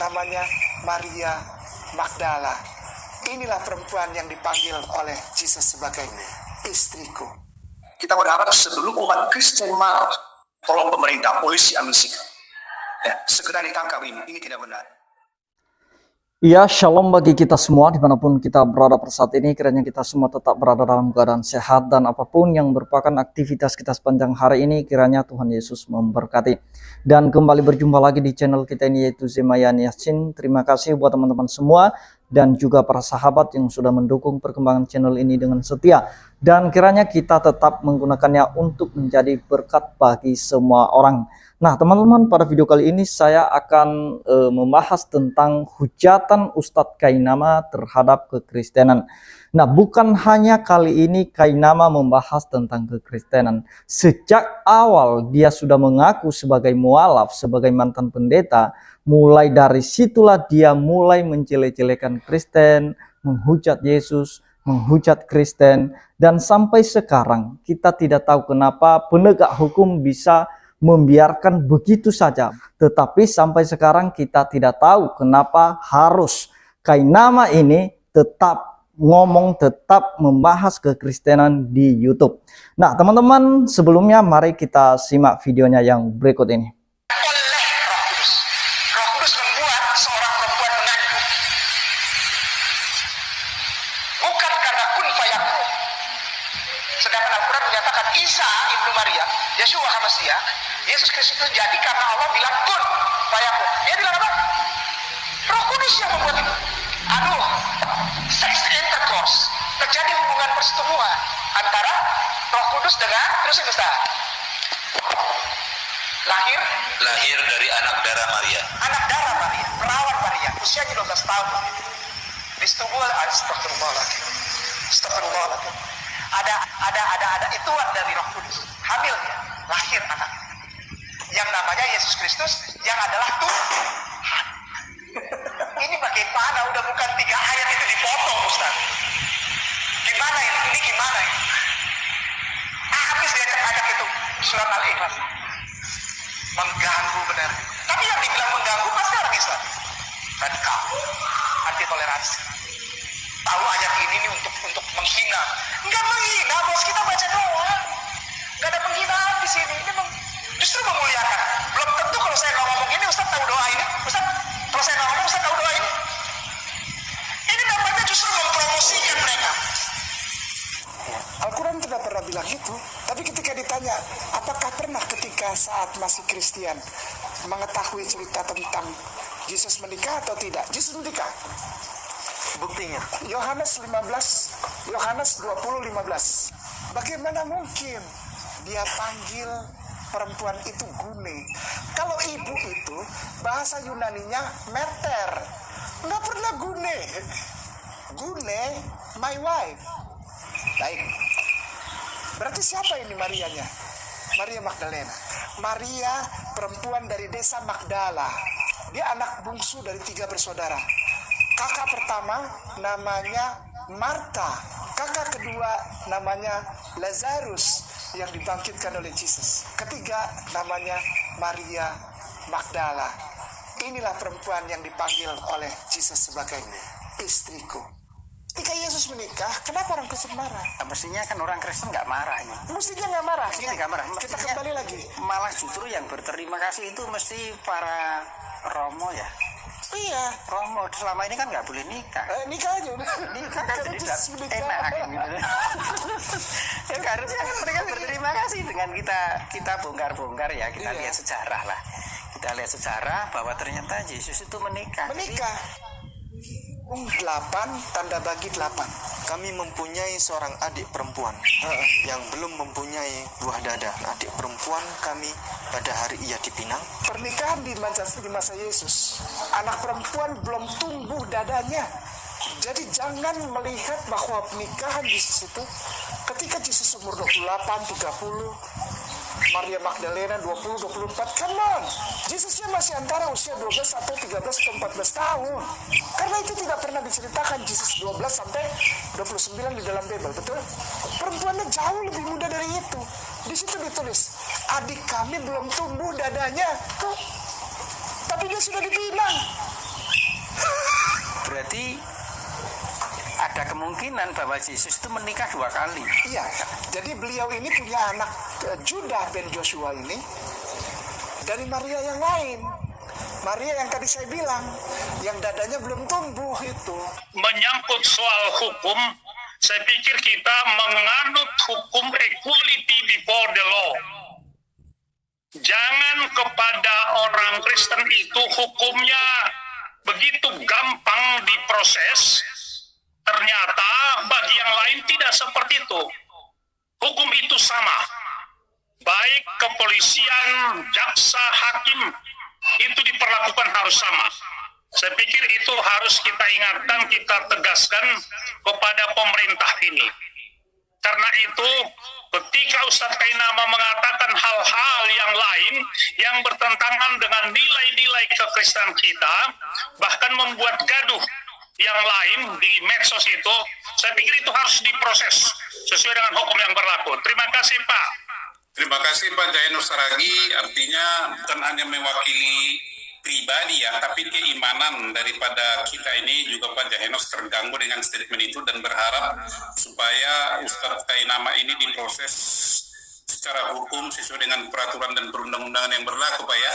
namanya Maria Magdala. Inilah perempuan yang dipanggil oleh Yesus sebagai istriku. Kita berharap sebelum umat Kristen marah, tolong pemerintah, polisi ambil sikap. Ya, segera ditangkap ini tidak benar. Ya, shalom bagi kita semua dimanapun kita berada pada saat ini. Kiranya kita semua tetap berada dalam keadaan sehat dan apapun yang merupakan aktivitas kita sepanjang hari ini, kiranya Tuhan Yesus memberkati. Dan kembali berjumpa lagi di channel kita ini, yaitu Zemayan Yasin. Terima kasih buat teman-teman semua dan juga para sahabat yang sudah mendukung perkembangan channel ini dengan setia. Dan kiranya kita tetap menggunakannya untuk menjadi berkat bagi semua orang. Nah teman-teman, pada video kali ini saya akan membahas tentang hujatan Ustadz Kainama terhadap kekristenan. Nah bukan hanya kali ini Kainama membahas tentang kekristenan. Sejak awal dia sudah mengaku sebagai mualaf, sebagai mantan pendeta. Mulai dari situlah dia mulai menjelek-jelekan Kristen, menghujat Yesus, menghujat Kristen. Dan sampai sekarang kita tidak tahu kenapa penegak hukum bisa membiarkan begitu saja. Tetapi sampai sekarang kita tidak tahu kenapa harus Kainama ini tetap ngomong, tetap membahas kekristenan di YouTube. Nah teman-teman, sebelumnya mari kita simak videonya yang berikut ini. Oleh Roh Kudus. Roh Kudus membuat seorang perempuan mengandung. Bukan karena kun fayakun. Sedangkan Al-Quran menyatakan Isa ibnu Maria, Yeshua HaMashiach, Yesus Kristus itu jadi karena Allah bilang kun fayakun. Dia bilang apa? Roh Kudus yang membuat itu. Sex intercourse, terjadi hubungan persetubuhan antara Roh Kudus dengan terus yang besar. Lahir dari anak darah Maria. Anak darah Maria, perawan Maria, usianya 12 tahun. Disetubul, astagfirullahaladzim. Astagfirullahaladzim. Ada ituan dari Roh Kudus. Hamil ya, lahir anak. Yang namanya Yesus Kristus, yang adalah Tuhan. Ini bagaimana? Udah bukan 3 ayat itu dipotong, Ustaz. Gimana ini? Ini gimana ini? Habis diajak-ajak itu surat Al-Ikhlas. Mengganggu benar. Tapi yang dibilang mengganggu pasti orang Islam. Radikal, anti toleransi. Tahu ayat ini nih untuk menghina. Enggak menghina, bos, kita baca doang. Enggak ada penghinaan di sini. Ini justru memuliakan. Belum tentu kalau saya ngomong ini Ustaz tahu doa ini. Ustaz, kalau saya ngomong Ustaz tahu doa ini. Ini namanya justru mempromosikan mereka. Al-Quran tidak pernah bilang itu. Tapi ketika ditanya, apakah pernah ketika saat masih Kristen mengetahui cerita tentang Yesus menikah atau tidak? Yesus menikah. Buktinya Yohanes 20:15. Bagaimana mungkin dia panggil perempuan itu gune? Kalau ibu itu bahasa Yunaninya meter, nggak pernah gune. Gune, my wife. Baik. Berarti siapa ini Marianya? Maria Magdalena. Maria perempuan dari desa Magdala. Dia anak bungsu dari 3 bersaudara. Kakak pertama namanya Marta. Kakak kedua namanya Lazarus yang dibangkitkan oleh Yesus. Ketiga namanya Maria Magdala. Inilah perempuan yang dipanggil oleh Yesus sebagai istriku. Ketika Yesus menikah, kenapa orang Kristen marah? Mestinya kan orang Kristen nggak marah ini. Mestinya nggak marah. Mestinya nggak marah. Kita kembali lagi. Malah justru yang berterima kasih itu mesti para Romo ya. Iya. Romo selama ini kan nggak boleh nikah. Nikah aja. Nikah kan jadi enak gitu. Ya harusnya kan mereka berterima kasih dengan kita bongkar-bongkar ya. Kita lihat sejarah lah. Kita lihat sejarah bahwa ternyata Yesus itu menikah. Menikah. 8 tanda bagi 8. Kami mempunyai seorang adik perempuan yang belum mempunyai buah dada. Adik perempuan kami pada hari ia dipinang. Pernikahan di masa Yesus, anak perempuan belum tumbuh dadanya. Jadi jangan melihat bahwa pernikahan Yesus itu ketika Yesus umur 28, 30, Maria Magdalena 20, 24, come on. Yesusnya masih antara usia 12 sampai 13 atau 14 tahun. Karena itu tidak pernah diceritakan Yesus 12 sampai 29 di dalam Bible, betul? Perempuannya jauh lebih muda dari itu. Di situ ditulis, adik kami belum tumbuh dadanya. Tuh. Tapi dia sudah dipinang. kemungkinan bahwa Yesus itu menikah 2 kali. Iya, jadi beliau ini punya anak Judah bin Joshua ini dari Maria yang lain. Maria yang tadi saya bilang, yang dadanya belum tumbuh itu. Menyangkut soal hukum, saya pikir kita menganut hukum equality before the law. Jangan kepada orang Kristen itu hukumnya begitu gampang diproses, ternyata bagi yang lain tidak seperti itu. Hukum itu sama, baik kepolisian, jaksa, hakim, itu diperlakukan harus sama. Saya pikir itu harus kita ingatkan, kita tegaskan kepada pemerintah ini. Karena itu, ketika Ustadz Kainama mengatakan hal-hal yang lain yang bertentangan dengan nilai-nilai kekristenan kita, bahkan membuat gaduh yang lain di medsos itu, saya pikir itu harus diproses sesuai dengan hukum yang berlaku. Terima kasih, Pak. Terima kasih Pak Jayanus Saragi, artinya bukan hanya mewakili pribadi ya, tapi keimanan daripada kita ini juga Pak Jayanus terganggu dengan statement itu dan berharap supaya Ustadz Kainama ini diproses secara hukum sesuai dengan peraturan dan perundang-undangan yang berlaku Pak ya.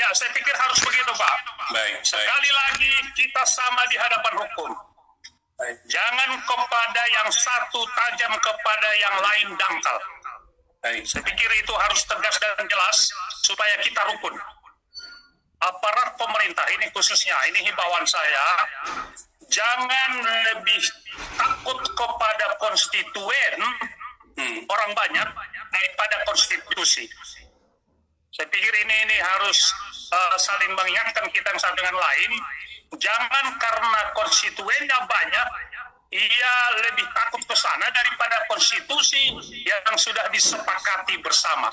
Ya, saya pikir harus begitu Pak. Baik. Sekali lagi kita sama di hadapan hukum. Jangan kepada yang satu tajam, kepada yang lain dangkal. Baik. Saya pikir itu harus tegas dan jelas supaya kita rukun. Aparat pemerintah ini khususnya, ini himbauan saya, jangan lebih takut kepada konstituen orang banyak daripada konstitusi. Saya pikir ini harus saling mengingatkan kita yang satu dengan lain. Jangan karena konstituennya banyak, ia lebih takut ke sana daripada konstitusi yang sudah disepakati bersama.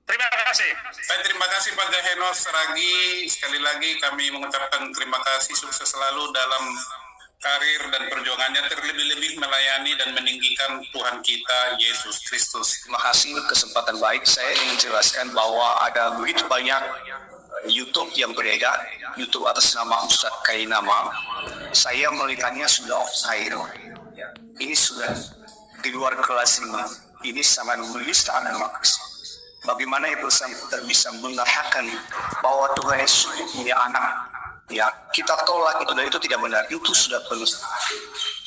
Terima kasih. Baik, terima kasih Pak Jayanus Saragi. Sekali lagi kami mengucapkan terima kasih, sukses selalu dalam karir dan perjuangannya, terlebih-lebih melayani dan meninggikan Tuhan kita Yesus Kristus. Terima kasih kesempatan baik. Saya ingin jelaskan bahwa ada begitu banyak YouTube yang beredar, YouTube atas nama Ustadz Kainama. Saya melihatnya sudah offside. Ini sudah di luar kelas 5. Ini sangat menista agama Kristen. Bagaimana yang bersangkutan bisa mengatakan bahwa Tuhan Yesus punya anak? Ya, kita tolak itu dan itu tidak benar. Itu sudah penista.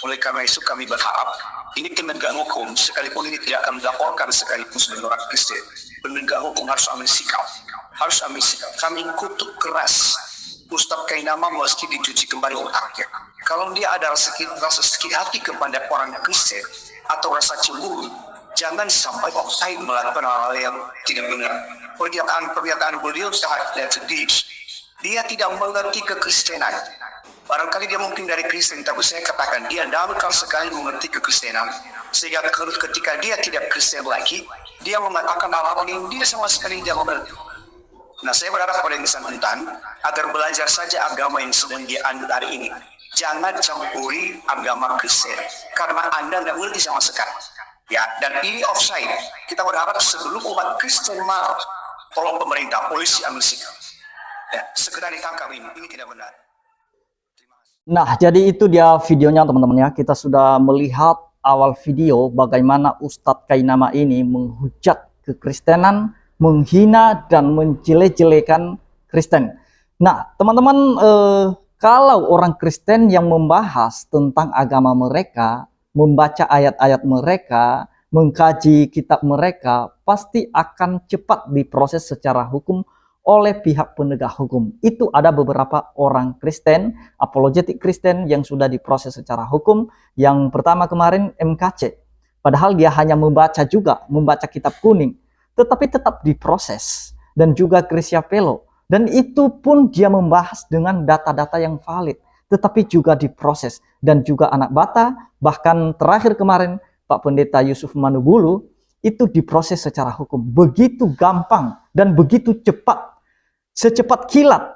Oleh karena itu kami berharap ini penegak hukum, sekalipun ini tidak akan dilaporkan sekalipun sebagai orang Kristen, penegak hukum harus ambil sikap. Harus ambil sikap. Kami kutuk keras. Ustadz Kainama mesti dicuci kembali otaknya. Kalau dia ada rasa sakit hati kepada orang Kristen atau rasa cemburu, jangan sampai offside melakukan hal yang tidak benar. Pernyataan beliau sangat sedih. Dia tidak mengerti kekristenan. Barangkali dia mungkin dari Kristen, tapi saya katakan dia dangkal sekali mengerti kekristenan. Sehingga ketika dia tidak Kristen lagi, dia mengatakan hal-hal yang dia sama sekali tidak mengerti. Nah, saya berharap pada yang bersangkutan agar belajar saja agama yang sedang dianut hari ini. Jangan campuri agama Kristen, karena Anda tidak mengerti sama sekali. Ya, dan ini offside. Kita berharap sebelum umat Kristen marah, tolong pemerintah, polisi ambil sikap. Ya, segera ditangkap ini tidak benar. Nah, jadi itu dia videonya teman-teman ya. Kita sudah melihat awal video bagaimana Ustadz Kainama ini menghujat kekristenan, menghina dan menjelek-jelekan Kristen. Nah, teman-teman, kalau orang Kristen yang membahas tentang agama mereka, membaca ayat-ayat mereka, mengkaji kitab mereka, pasti akan cepat diproses secara hukum oleh pihak penegak hukum. Itu ada beberapa orang Kristen, apologetik Kristen yang sudah diproses secara hukum. Yang pertama kemarin MKC. Padahal dia hanya membaca kitab kuning. Tetapi tetap diproses. Dan juga Grisha Pelo. Dan itu pun dia membahas dengan data-data yang valid. Tetapi juga diproses. Dan juga anak bata, bahkan terakhir kemarin Pak Pendeta Yusuf Manubulu, itu diproses secara hukum. Begitu gampang dan begitu cepat. Secepat kilat.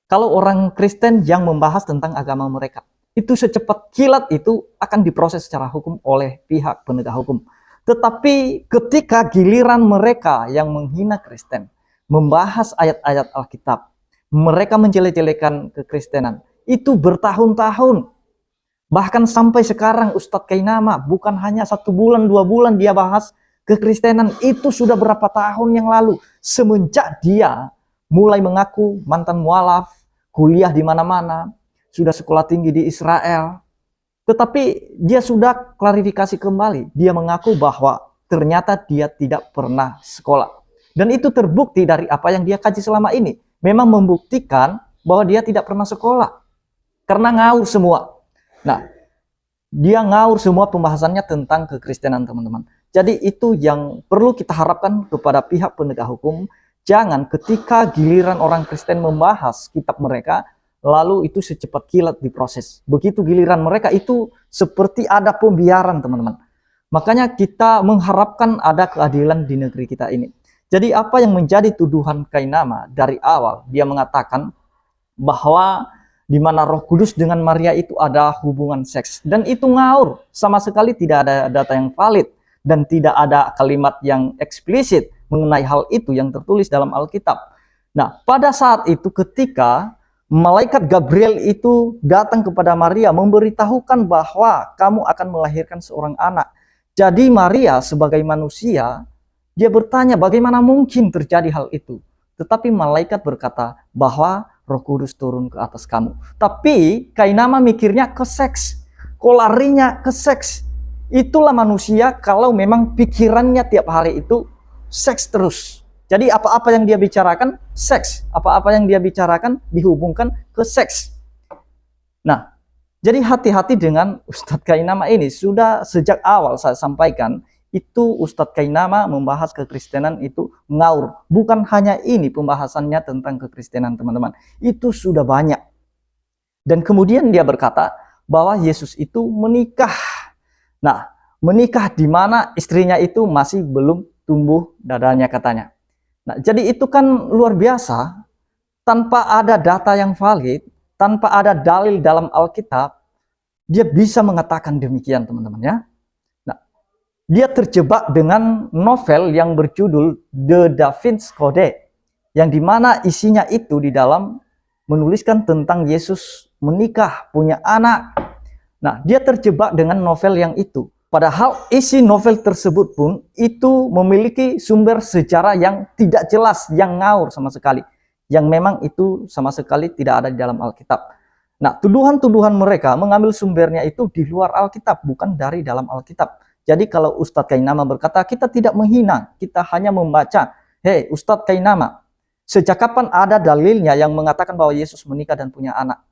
Kalau orang Kristen yang membahas tentang agama mereka, itu secepat kilat itu akan diproses secara hukum oleh pihak penegak hukum. Tetapi ketika giliran mereka yang menghina Kristen, membahas ayat-ayat Alkitab, mereka menjelek-jelekan kekristenan, itu bertahun-tahun Bahkan sampai sekarang Ustadz Kainama bukan hanya 1 bulan, 2 bulan dia bahas kekristenan, itu sudah berapa tahun yang lalu. Semenjak dia mulai mengaku mantan mualaf, kuliah di mana-mana, sudah sekolah tinggi di Israel. Tetapi dia sudah klarifikasi kembali. Dia mengaku bahwa ternyata dia tidak pernah sekolah. Dan itu terbukti dari apa yang dia kaji selama ini. Memang membuktikan bahwa dia tidak pernah sekolah. Karena ngaur semua. Nah, dia ngaur semua pembahasannya tentang kekristenan, teman-teman. Jadi itu yang perlu kita harapkan kepada pihak penegak hukum. Jangan ketika giliran orang Kristen membahas kitab mereka, lalu itu secepat kilat diproses. Begitu giliran mereka itu seperti ada pembiaran, teman-teman. Makanya kita mengharapkan ada keadilan di negeri kita ini. Jadi apa yang menjadi tuduhan Kainama dari awal, dia mengatakan bahwa di mana Roh Kudus dengan Maria itu ada hubungan seks. Dan itu ngaur, sama sekali tidak ada data yang valid. Dan tidak ada kalimat yang eksplisit mengenai hal itu yang tertulis dalam Alkitab. Nah, pada saat itu ketika malaikat Gabriel itu datang kepada Maria memberitahukan bahwa kamu akan melahirkan seorang anak. Jadi Maria sebagai manusia, dia bertanya bagaimana mungkin terjadi hal itu. Tetapi malaikat berkata bahwa Roh Kudus turun ke atas kamu. Tapi Kainama mikirnya ke seks. Kok larinya ke seks? Itulah manusia kalau memang pikirannya tiap hari itu seks terus. Jadi apa-apa yang dia bicarakan, seks. Apa-apa yang dia bicarakan dihubungkan ke seks. Nah, jadi hati-hati dengan Ustadz Kainama ini. Sudah sejak awal saya sampaikan, itu Ustadz Kainama membahas kekristenan itu ngaur. Bukan hanya ini pembahasannya tentang kekristenan, teman-teman. Itu sudah banyak. Dan kemudian dia berkata bahwa Yesus itu menikah. Nah, menikah di mana istrinya itu masih belum tumbuh dadanya katanya. Nah, jadi itu kan luar biasa, tanpa ada data yang valid, tanpa ada dalil dalam Alkitab, dia bisa mengatakan demikian, teman-teman ya. Nah, dia terjebak dengan novel yang berjudul The Da Vinci Code, yang dimana isinya itu di dalam menuliskan tentang Yesus menikah, punya anak. Nah, dia terjebak dengan novel yang itu. Padahal isi novel tersebut pun itu memiliki sumber sejarah yang tidak jelas, yang ngaur sama sekali. Yang memang itu sama sekali tidak ada di dalam Alkitab. Nah, tuduhan-tuduhan mereka mengambil sumbernya itu di luar Alkitab, bukan dari dalam Alkitab. Jadi kalau Ustadz Kainama berkata, kita tidak menghina, kita hanya membaca. Hei Ustadz Kainama, sejak kapan ada dalilnya yang mengatakan bahwa Yesus menikah dan punya anak?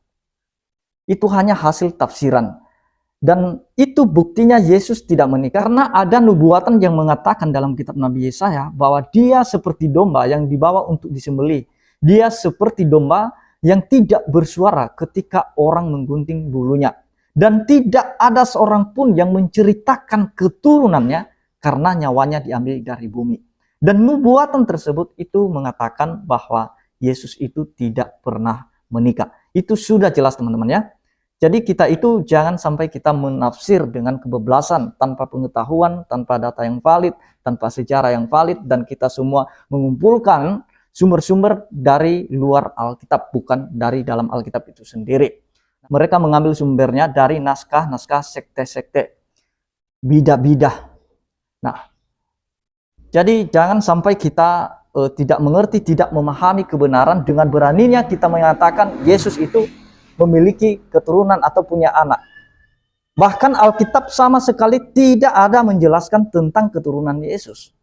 Itu hanya hasil tafsiran. Dan itu buktinya Yesus tidak menikah karena ada nubuatan yang mengatakan dalam kitab Nabi Yesaya bahwa dia seperti domba yang dibawa untuk disembelih. Dia seperti domba yang tidak bersuara ketika orang menggunting bulunya. Dan tidak ada seorang pun yang menceritakan keturunannya karena nyawanya diambil dari bumi. Dan nubuatan tersebut itu mengatakan bahwa Yesus itu tidak pernah menikah. Itu sudah jelas, teman-teman ya. Jadi kita itu jangan sampai kita menafsir dengan kebablasan, tanpa pengetahuan, tanpa data yang valid, tanpa sejarah yang valid, dan kita semua mengumpulkan sumber-sumber dari luar Alkitab, bukan dari dalam Alkitab itu sendiri. Mereka mengambil sumbernya dari naskah-naskah sekte-sekte, bidah-bidah. Nah, jadi jangan sampai kita tidak mengerti, tidak memahami kebenaran dengan beraninya kita mengatakan Yesus itu memiliki keturunan atau punya anak. Bahkan Alkitab sama sekali tidak ada menjelaskan tentang keturunan Yesus.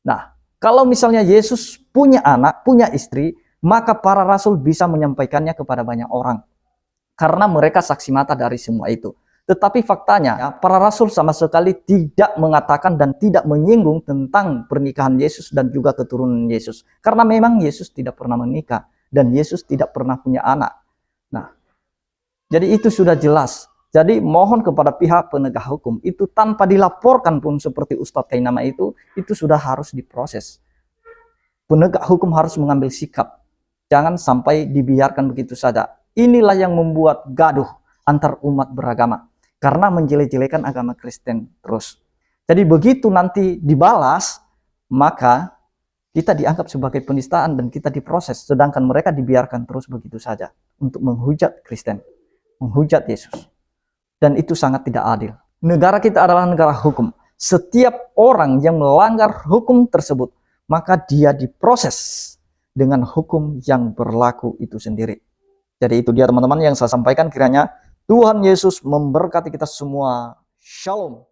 Nah, kalau misalnya Yesus punya anak, punya istri, maka para rasul bisa menyampaikannya kepada banyak orang. Karena mereka saksi mata dari semua itu. Tetapi faktanya, para rasul sama sekali tidak mengatakan dan tidak menyinggung tentang pernikahan Yesus dan juga keturunan Yesus. Karena memang Yesus tidak pernah menikah dan Yesus tidak pernah punya anak. Nah, jadi itu sudah jelas. Jadi mohon kepada pihak penegak hukum itu tanpa dilaporkan pun seperti Ustadz Kainama itu sudah harus diproses. Penegak hukum harus mengambil sikap. Jangan sampai dibiarkan begitu saja. Inilah yang membuat gaduh antar umat beragama. Karena menjelek-jelekan agama Kristen terus. Jadi begitu nanti dibalas, maka kita dianggap sebagai penistaan dan kita diproses. Sedangkan mereka dibiarkan terus begitu saja untuk menghujat Kristen. Menghujat Yesus. Dan itu sangat tidak adil. Negara kita adalah negara hukum. Setiap orang yang melanggar hukum tersebut, maka dia diproses dengan hukum yang berlaku itu sendiri. Jadi itu dia teman-teman yang saya sampaikan, kiranya Tuhan Yesus memberkati kita semua. Shalom.